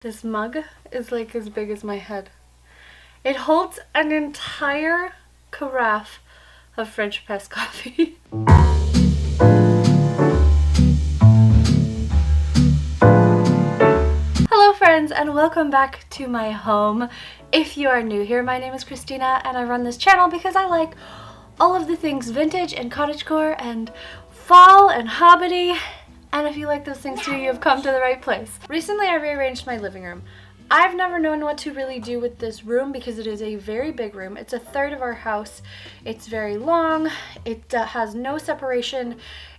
This mug is like as big as my head. It holds an entire carafe of French press coffee. Hello friends and welcome back to my home. If you are new here, my name is Christina and I run this channel because I like all of the things vintage and cottagecore and fall and hobbity. And if you like those things too, you've come to the right place. Recently I rearranged my living room. I've never known what to really do with this room because it is a very big room. It's a third of our house. It's very long. It has no separation.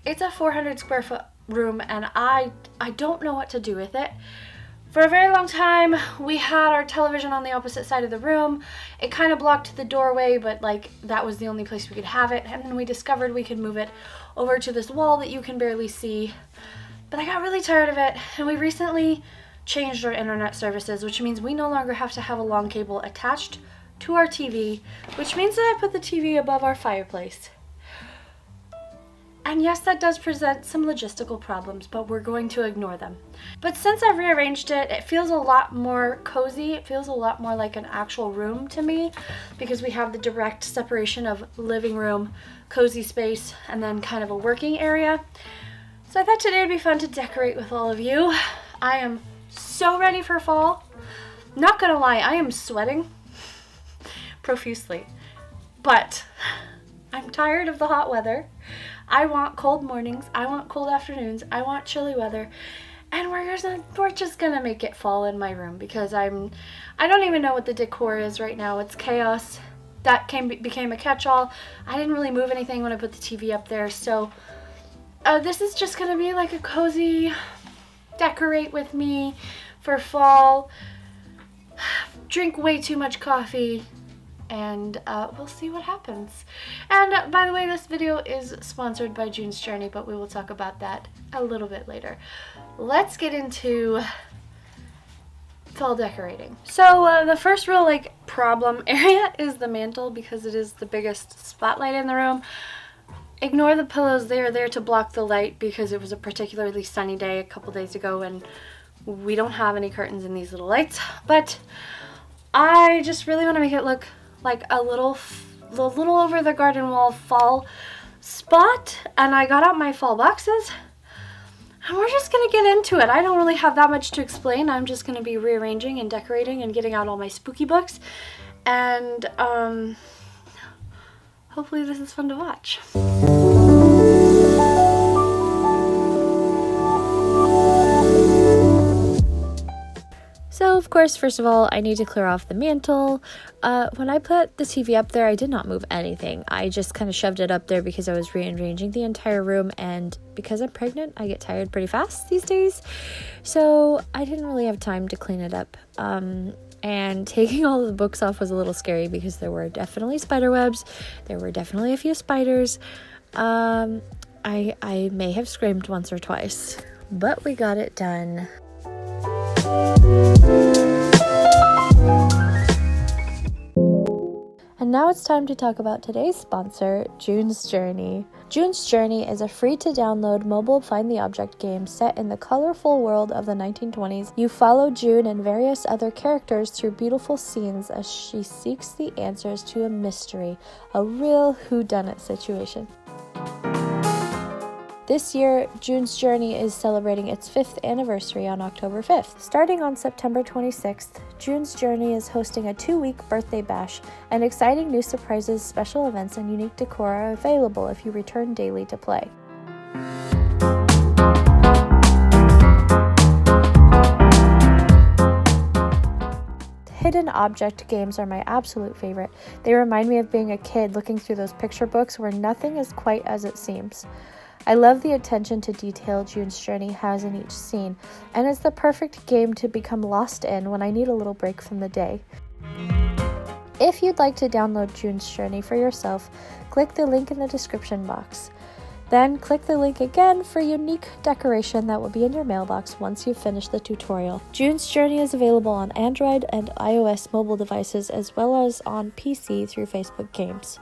It's a 400 square foot room and I don't know what to do with it. For a very long time, we had our television on the opposite side of the room. It kind of blocked the doorway, but like that was the only place we could have it. And then we discovered we could move it over to this wall that you can barely see. But I got really tired of it, and we recently changed our internet services, which means we no longer have to have a long cable attached to our TV, which means that I put the TV above our fireplace. And yes, that does present some logistical problems, but we're going to ignore them. But since I've rearranged it, it feels a lot more cozy. It feels a lot more like an actual room to me because we have the direct separation of living room, cozy space, and then kind of a working area. So I thought today would be fun to decorate with all of you. I am so ready for fall. Not gonna lie, I am sweating profusely, but I'm tired of the hot weather. I want cold mornings, I want cold afternoons, I want chilly weather, and we're just gonna make it fall in my room because I don't even know what the decor is right now. It's chaos. That became a catch-all. I didn't really move anything when I put the TV up there, so this is just gonna be like a cozy decorate with me for fall, drink way too much coffee, and we'll see what happens. And by the way, this video is sponsored by June's Journey, but we will talk about that a little bit later. Let's get into fall decorating. So the first real problem area is the mantle because it is the biggest spotlight in the room. Ignore the pillows, they are there to block the light because it was a particularly sunny day a couple days ago and we don't have any curtains in these little lights, but I just really want to make it look like a little over the garden wall fall spot, and I got out my fall boxes and we're just gonna get into it. I don't really have that much to explain. I'm just gonna be rearranging and decorating and getting out all my spooky books, and hopefully this is fun to watch. So of course, first of all, I need to clear off the mantle. When I put the TV up there, I did not move anything. I just kind of shoved it up there because I was rearranging the entire room, and because I'm pregnant, I get tired pretty fast these days. So I didn't really have time to clean it up. And taking all of the books off was a little scary because there were definitely spider webs. There were definitely a few spiders. I may have screamed once or twice, but we got it done. And now it's time to talk about today's sponsor, June's Journey. June's Journey is a free-to-download mobile find-the-object game set in the colorful world of the 1920s. You follow June and various other characters through beautiful scenes as she seeks the answers to a mystery, a real whodunit situation. This year, June's Journey is celebrating its 5th anniversary on October 5th. Starting on September 26th, June's Journey is hosting a 2-week birthday bash, and exciting new surprises, special events, and unique decor are available if you return daily to play. Hidden object games are my absolute favorite. They remind me of being a kid looking through those picture books where nothing is quite as it seems. I love the attention to detail June's Journey has in each scene, and it's the perfect game to become lost in when I need a little break from the day. If you'd like to download June's Journey for yourself, click the link in the description box. Then click the link again for unique decoration that will be in your mailbox once you've finished the tutorial. June's Journey is available on Android and iOS mobile devices as well as on PC through Facebook Games.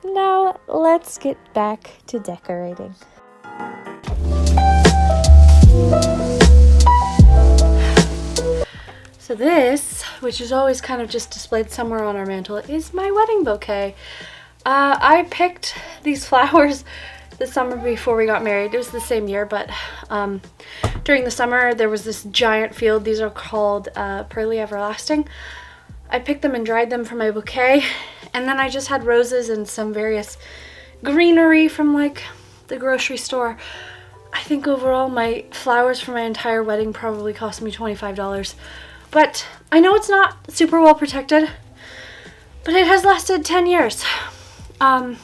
Now, let's get back to decorating. So this, which is always kind of just displayed somewhere on our mantle, is my wedding bouquet. I picked these flowers the summer before we got married. It was the same year, but during the summer there was this giant field. These are called Pearly Everlasting. I picked them and dried them for my bouquet, and then I just had roses and some various greenery from like the grocery store. I think overall my flowers for my entire wedding probably cost me $25. But I know it's not super well protected, but it has lasted 10 years. And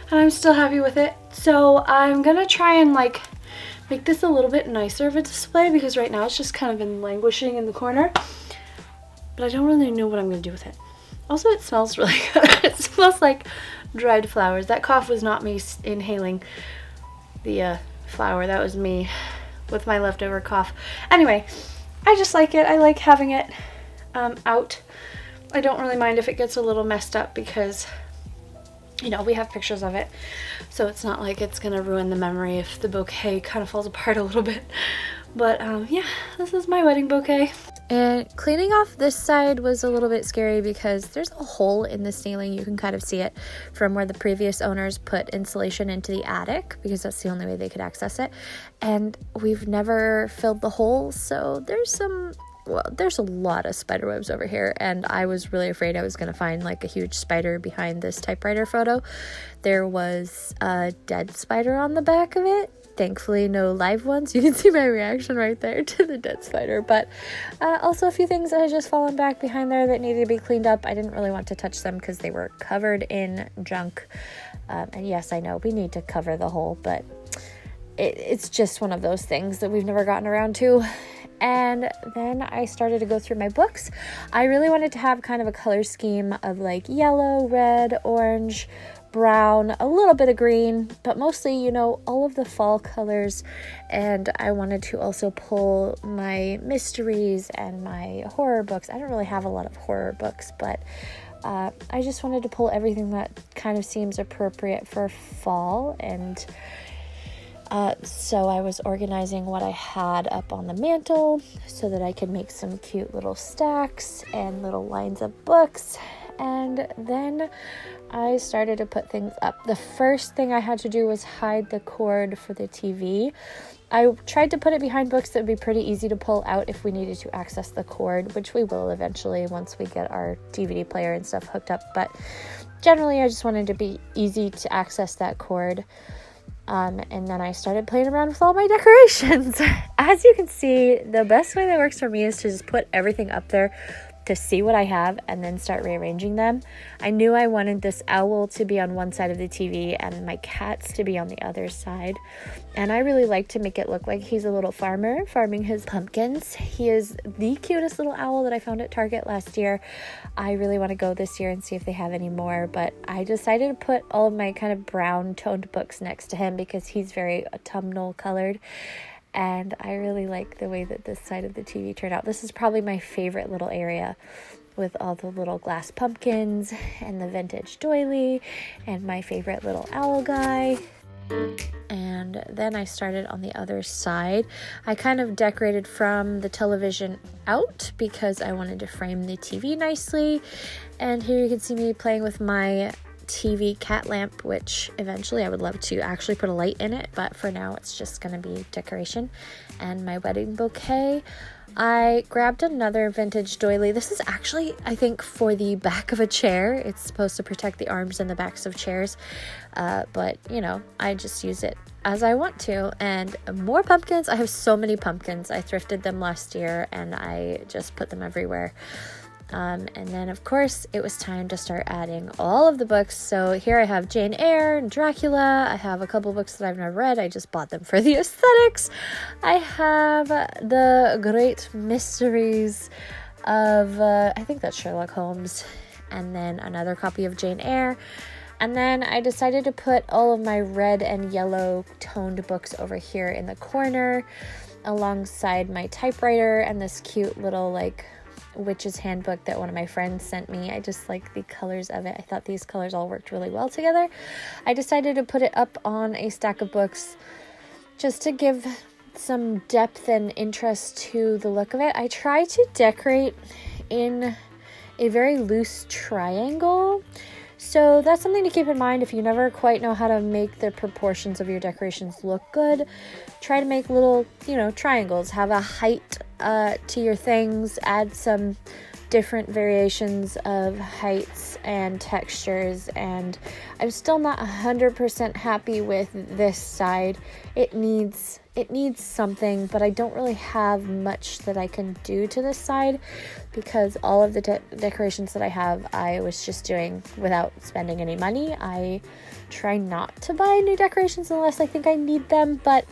I'm still happy with it. So I'm gonna try and like make this a little bit nicer of a display, because right now it's just kind of been languishing in the corner. But I don't really know what I'm gonna do with it. Also, it smells really good. It smells like dried flowers. That cough was not me inhaling the flower. That was me with my leftover cough. Anyway, I just like it. I like having it out. I don't really mind if it gets a little messed up, because you know, we have pictures of it, so it's not like it's gonna ruin the memory if the bouquet kind of falls apart a little bit. But yeah, this is my wedding bouquet. And cleaning off this side was a little bit scary because there's a hole in the ceiling. You can kind of see it from where the previous owners put insulation into the attic, because that's the only way they could access it. And we've never filled the hole, so there's a lot of spider webs over here, and I was really afraid I was going to find like a huge spider behind this typewriter photo. There was a dead spider on the back of it. Thankfully, no live ones. You can see my reaction right there to the dead spider. But also a few things that had just fallen back behind there that needed to be cleaned up. I didn't really want to touch them because they were covered in junk. And yes, I know we need to cover the hole, but it's just one of those things that we've never gotten around to. And then I started to go through my books. I really wanted to have kind of a color scheme of like yellow, red, orange, brown, a little bit of green, but mostly, you know, all of the fall colors. And I wanted to also pull my mysteries and my horror books. I don't really have a lot of horror books, but I just wanted to pull everything that kind of seems appropriate for fall. And so I was organizing what I had up on the mantle so that I could make some cute little stacks and little lines of books. And then I started to put things up. The first thing I had to do was hide the cord for the TV. I tried to put it behind books that would be pretty easy to pull out if we needed to access the cord, which we will eventually once we get our DVD player and stuff hooked up. But generally, I just wanted to be easy to access that cord. And then I started playing around with all my decorations. As you can see, the best way that works for me is to just put everything up there to see what I have and then start rearranging them. I knew I wanted this owl to be on one side of the TV and my cats to be on the other side. And I really like to make it look like he's a little farmer farming his pumpkins. He is the cutest little owl that I found at Target last year. I really want to go this year and see if they have any more, but I decided to put all of my kind of brown toned books next to him because he's very autumnal colored. And I really like the way that this side of the TV turned out. This is probably my favorite little area, with all the little glass pumpkins and the vintage doily and my favorite little owl guy. And then I started on the other side. I kind of decorated from the television out because I wanted to frame the TV nicely. And here you can see me playing with my TV cat lamp, which eventually I would love to actually put a light in it, but for now it's just going to be decoration. And my wedding bouquet, I grabbed another vintage doily. This is actually, I think, for the back of a chair. It's supposed to protect the arms and the backs of chairs, but you know, I just use it as I want to. And more pumpkins. I have so many pumpkins. I thrifted them last year and I just put them everywhere. And then, of course, it was time to start adding all of the books. So here I have Jane Eyre and Dracula. I have a couple books that I've never read. I just bought them for the aesthetics. I have the Great Mysteries of, I think that's Sherlock Holmes. And then another copy of Jane Eyre. And then I decided to put all of my red and yellow toned books over here in the corner alongside my typewriter and this cute little, like, witch's handbook that one of my friends sent me. I just like the colors of it. I thought these colors all worked really well together. I decided to put it up on a stack of books just to give some depth and interest to the look of it. I try to decorate in a very loose triangle. So that's something to keep in mind if you never quite know how to make the proportions of your decorations look good. Try to make little, triangles. Have a height to your things. Add some different variations of heights and textures, and I'm still not 100% happy with this side. It needs something, but I don't really have much that I can do to this side because all of the decorations that I have, I was just doing without spending any money. I try not to buy new decorations unless I think I need them, but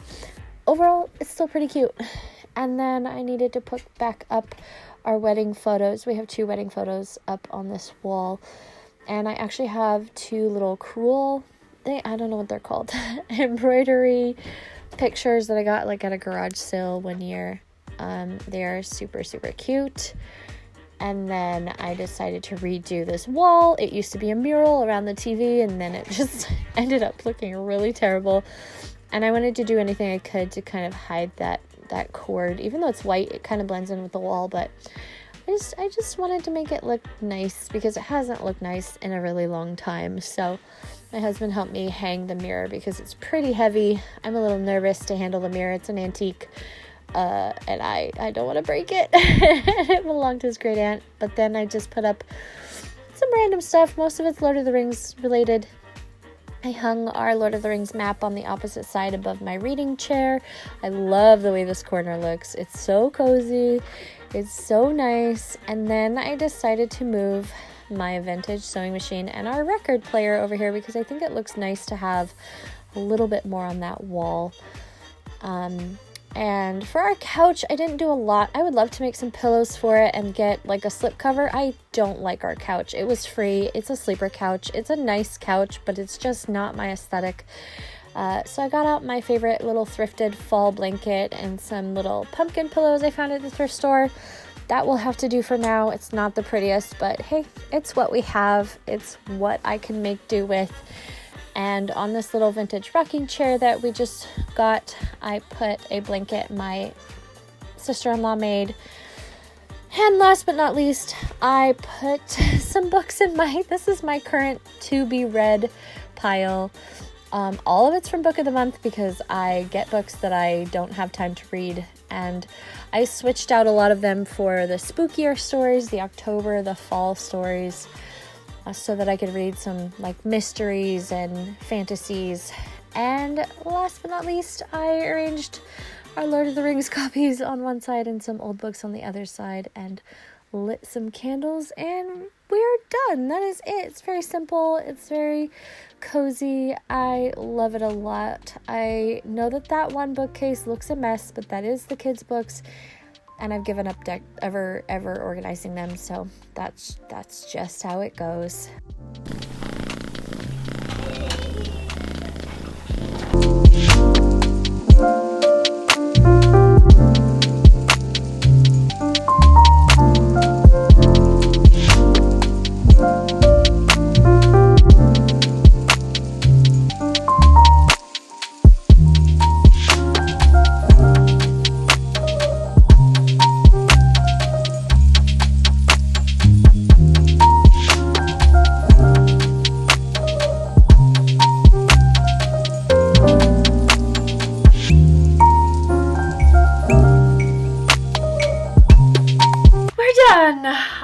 overall it's still pretty cute. And then I needed to put back up our wedding photos. We have 2 wedding photos up on this wall, and I actually have 2 little crewel, I don't know what they're called, embroidery pictures that I got like at a garage sale one year. They are super, super cute. And then I decided to redo this wall. It used to be a mural around the TV, and then it just ended up looking really terrible. And I wanted to do anything I could to kind of hide that cord. Even though it's white, it kind of blends in with the wall, but I just wanted to make it look nice because it hasn't looked nice in a really long time. So my husband helped me hang the mirror because it's pretty heavy. I'm a little nervous to handle the mirror. It's an antique, and I don't want to break it. It belonged to his great aunt. But then I just put up some random stuff. Most of it's Lord of the Rings related. I hung our Lord of the Rings map on the opposite side above my reading chair. I love the way this corner looks. It's so cozy. It's so nice. And then I decided to move my vintage sewing machine and our record player over here because I think it looks nice to have a little bit more on that wall. And for our couch, I didn't do a lot. I would love to make some pillows for it and get like a slip cover. I don't like our couch. It was free. It's a sleeper couch. It's a nice couch, but it's just not my aesthetic. So I got out my favorite little thrifted fall blanket and some little pumpkin pillows I found at the thrift store. That will have to do for now. It's not the prettiest, but hey, it's what we have. It's what I can make do with. And on this little vintage rocking chair that we just got, I put a blanket my sister-in-law made. And last but not least, I put some books in this is my current to be read pile. All of it's from Book of the Month because I get books that I don't have time to read. And I switched out a lot of them for the spookier stories, the October, the fall stories, so that I could read some like mysteries and fantasies. And last but not least, I arranged our Lord of the Rings copies on one side and some old books on the other side and lit some candles, and we're done. That is it. It's very simple. It's very cozy. I love it a lot. I know that one bookcase looks a mess, but that is the kids' books, and I've given up ever organizing them, so that's just how it goes.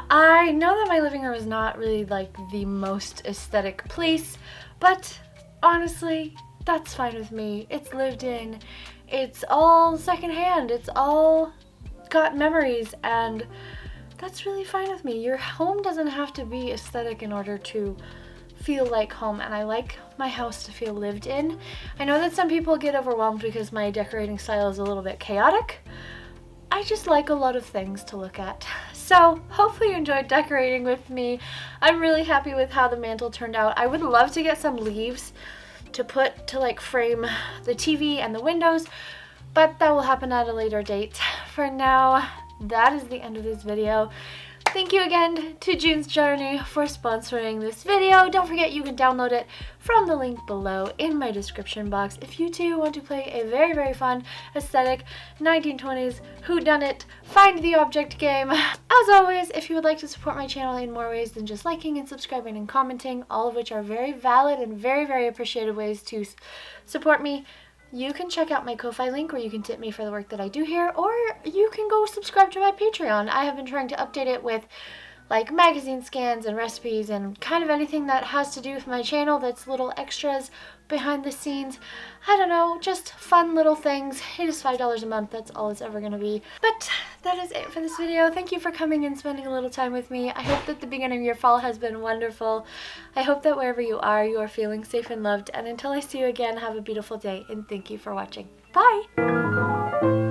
I know that my living room is not really like the most aesthetic place, but honestly, that's fine with me. It's lived in, it's all secondhand, it's all got memories, and that's really fine with me. Your home doesn't have to be aesthetic in order to feel like home, and I like my house to feel lived in. I know that some people get overwhelmed because my decorating style is a little bit chaotic. I just like a lot of things to look at. So hopefully you enjoyed decorating with me. I'm really happy with how the mantle turned out. I would love to get some leaves to put to like frame the TV and the windows, but that will happen at a later date. For now, that is the end of this video. Thank you again to June's Journey for sponsoring this video. Don't forget you can download it from the link below in my description box if you too want to play a very, very fun, aesthetic 1920s whodunit find the object game. As always, if you would like to support my channel in more ways than just liking and subscribing and commenting, all of which are very valid and very, very appreciated ways to support me, you can check out my Ko-Fi link where you can tip me for the work that I do here, or you can go subscribe to my Patreon. I have been trying to update it with like magazine scans and recipes and kind of anything that has to do with my channel that's little extras behind the scenes. I don't know, just fun little things. It is $5 a month, that's all it's ever gonna be. But that is it for this video. Thank you for coming and spending a little time with me. I hope that the beginning of your fall has been wonderful. I hope that wherever you are feeling safe and loved. And until I see you again, have a beautiful day and thank you for watching. Bye!